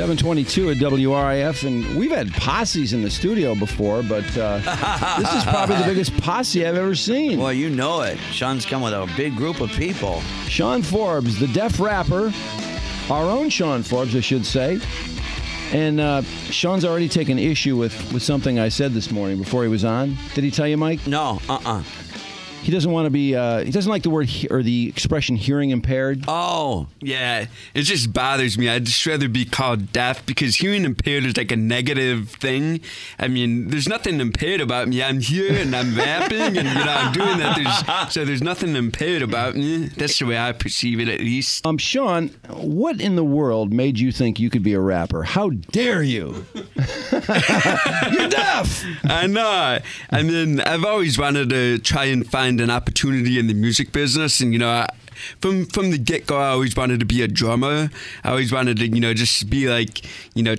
722 at WRIF, and we've had posses in the studio before, but this is probably the biggest posse I've ever seen. Well, you know it. Sean's come with a big group of people. Sean Forbes, the deaf rapper, our own Sean Forbes, I should say. And Sean's already taken issue with something I said this morning before he was on. Did he tell you, Mike? No, He doesn't want to be, he doesn't like the word or the expression hearing impaired. Oh. Yeah, it just bothers me. I'd just rather be called deaf because hearing impaired is like a negative thing. I mean, there's nothing impaired about me. I'm here and I'm rapping and, I'm doing that. So there's nothing impaired about me. That's the way I perceive it, at least. Sean, what in the world made you think you could be a rapper? How dare you? You're deaf! I know. I mean, I've always wanted to try and find an opportunity in the music business, and from the get-go, I always wanted to be a drummer. I always wanted to, just be like,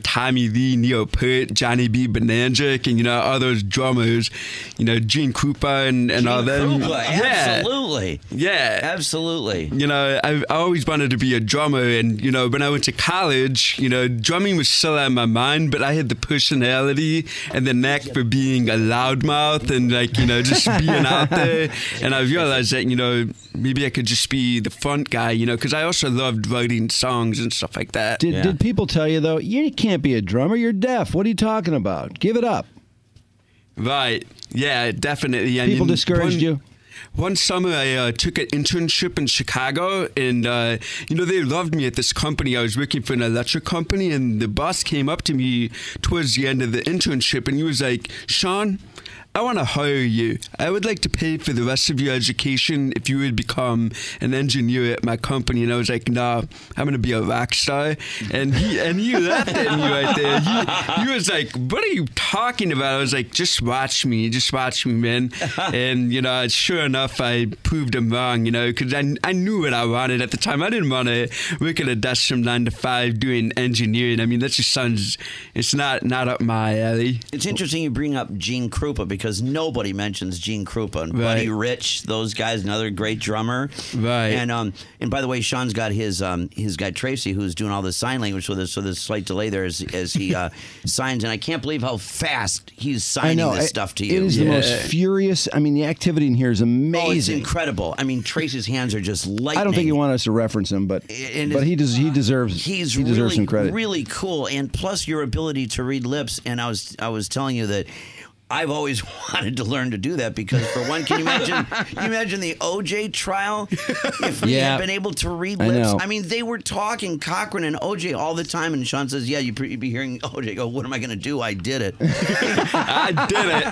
Tommy Lee, Neil Peart, Johnny B. Bonanza, and, all those drummers, Gene Krupa and all them. Absolutely. Yeah. Absolutely. I always wanted to be a drummer, and, when I went to college, drumming was still on my mind, but I had the personality and the knack for being a loudmouth and, just being out there. And I realized that, maybe I could just be the front guy, because I also loved writing songs and stuff like that. Did people tell you, though, you can't be a drummer, you're deaf? What are you talking about? Give it up. Right. Yeah, definitely. People discouraged you? One summer, I took an internship in Chicago, and, they loved me at this company. I was working for an electric company, and the boss came up to me towards the end of the internship, and he was like, Sean, I want to hire you. I would like to pay for the rest of your education if you would become an engineer at my company. And I was like, nah, I'm going to be a rock star. And he laughed at me right there. He was like, what are you talking about? I was like, just watch me, man. And, sure enough, I proved him wrong, because I knew what I wanted at the time. I didn't want to work at a desk from 9 to 5 doing engineering. I mean, that just sounds, it's not up my alley. It's interesting you bring up Gene Krupa because nobody mentions Gene Krupa and Buddy Rich, those guys, another great drummer. Right. And by the way, Sean's got his guy Tracy, who's doing all the sign language with us, so there's a slight delay there as he signs. And I can't believe how fast he's signing this stuff to you. It is the most furious. I mean, the activity in here is amazing. Oh, it's incredible. I mean, Tracy's hands are just lightning. I don't think you want us to reference him, but he deserves some credit. Really cool, and plus your ability to read lips. And I was telling you that I've always wanted to learn to do that because, for one, can you imagine the OJ trial if we had been able to read lips? I mean, they were talking Cochran and OJ all the time, and Sean says, yeah, you'd be hearing OJ go, what am I going to do? I did it. I did it.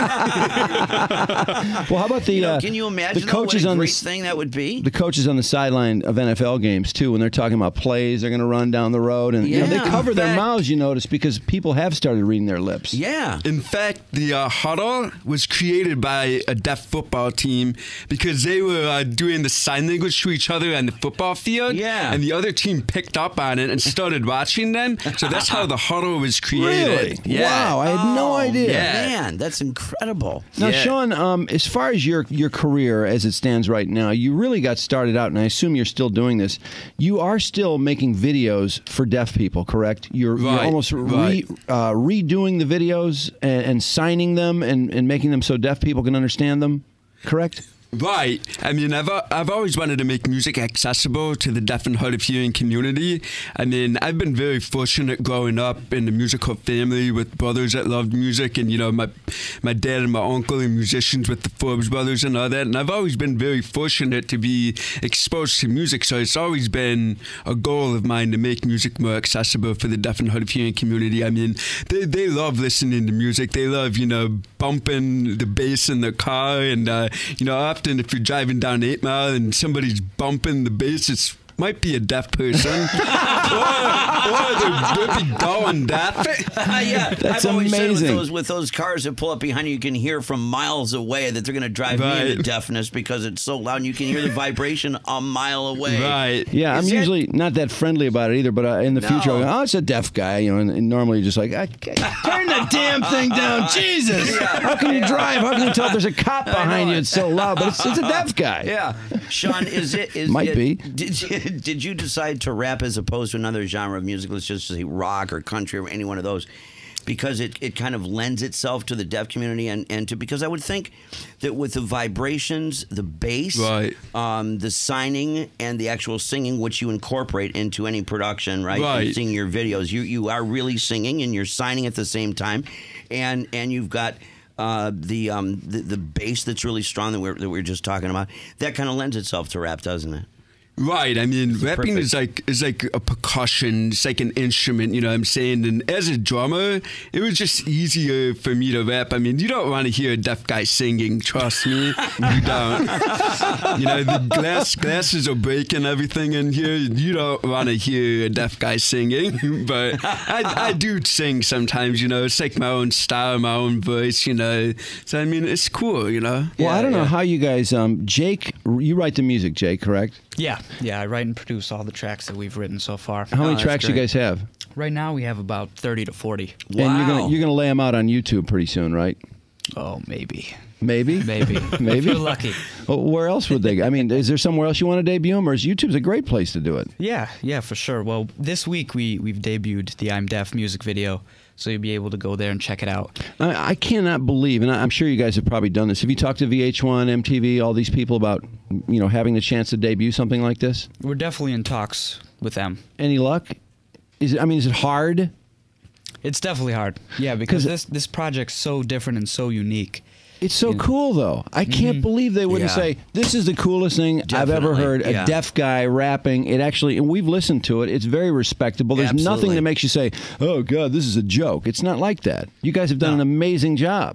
Well, how about the can you imagine the coaches what a on great thing that would be? The coaches on the sideline of NFL games, too, when they're talking about plays they're going to run down the road, and they cover their mouths, you notice, because people have started reading their lips. Yeah. In fact, the huddle was created by a deaf football team because they were doing the sign language to each other on the football field. Yeah. And the other team picked up on it and started watching them. So that's how the huddle was created. Really? Yeah. Wow, I had no idea. Yeah. Man, that's incredible. Now, Sean, as far as your career as it stands right now, you really got started out, and I assume you're still doing this. You are still making videos for deaf people, correct? You're almost redoing the videos and signing them and making them so deaf people can understand them, correct? Right. I mean, I've always wanted to make music accessible to the deaf and hard of hearing community. I mean, I've been very fortunate growing up in a musical family with brothers that loved music, and my dad and my uncle are musicians with the Forbes brothers and all that. And I've always been very fortunate to be exposed to music, so it's always been a goal of mine to make music more accessible for the deaf and hard of hearing community. I mean, they love listening to music. They love bumping the bass in their car, and often if you're driving down 8 Mile and somebody's bumping the bass, it's might be a deaf person, or they're be going deaf. Yeah, that's I've always amazing. Said with those cars that pull up behind you, you can hear from miles away that they're going to drive me into deafness because it's so loud, and you can hear the vibration a mile away. Right. Yeah, I'm usually not that friendly about it either, but in the future, I'll go, oh, it's a deaf guy, and normally you're just like, turn the damn thing down, Jesus! How can you drive? How can you tell if there's a cop behind you? It's so loud, but it's a deaf guy. Yeah, Sean, is it? Might be. Did you decide to rap as opposed to another genre of music? Let's just say rock or country or any one of those. Because it kind of lends itself to the deaf community and to, because I would think that with the vibrations, the bass, right. The signing and the actual singing, which you incorporate into any production, right? Right. You sing your videos. You are really singing and you're signing at the same time, and you've got the bass that's really strong that we're just talking about. That kind of lends itself to rap, doesn't it? Right. I mean, rapping is like a percussion. It's like an instrument, you know what I'm saying? And as a drummer, it was just easier for me to rap. I mean, you don't want to hear a deaf guy singing. Trust me, you don't. You know, the glasses are breaking, everything in here. You don't want to hear a deaf guy singing. But I do sing sometimes, you know. It's like my own style, my own voice, you know. So, I mean, it's cool, you know. Well, I don't know how you guys, Jake, you write the music, Jake, correct? Yeah, I write and produce all the tracks that we've written so far. How many tracks you guys have? Right now we have about 30 to 40. Wow. And you're gonna lay them out on YouTube pretty soon, right? Oh, maybe. Maybe? Maybe. Maybe? If you're lucky. Well, where else would they? I mean, is there somewhere else you want to debut them, or is YouTube's a great place to do it? Yeah, for sure. Well, this week we've debuted the I'm Deaf music video, so you'll be able to go there and check it out. I cannot believe, and I'm sure you guys have probably done this. Have you talked to VH1, MTV, all these people about, you know, having the chance to debut something like this? We're definitely in talks with them. Any luck? Is it hard? It's definitely hard. Yeah, because this project's so different and so unique. It's so cool, though. I can't believe they wouldn't say, this is the coolest thing I've ever heard, a deaf guy rapping. It actually, and we've listened to it, it's very respectable. There's nothing that makes you say, oh, God, this is a joke. It's not like that. You guys have done an amazing job.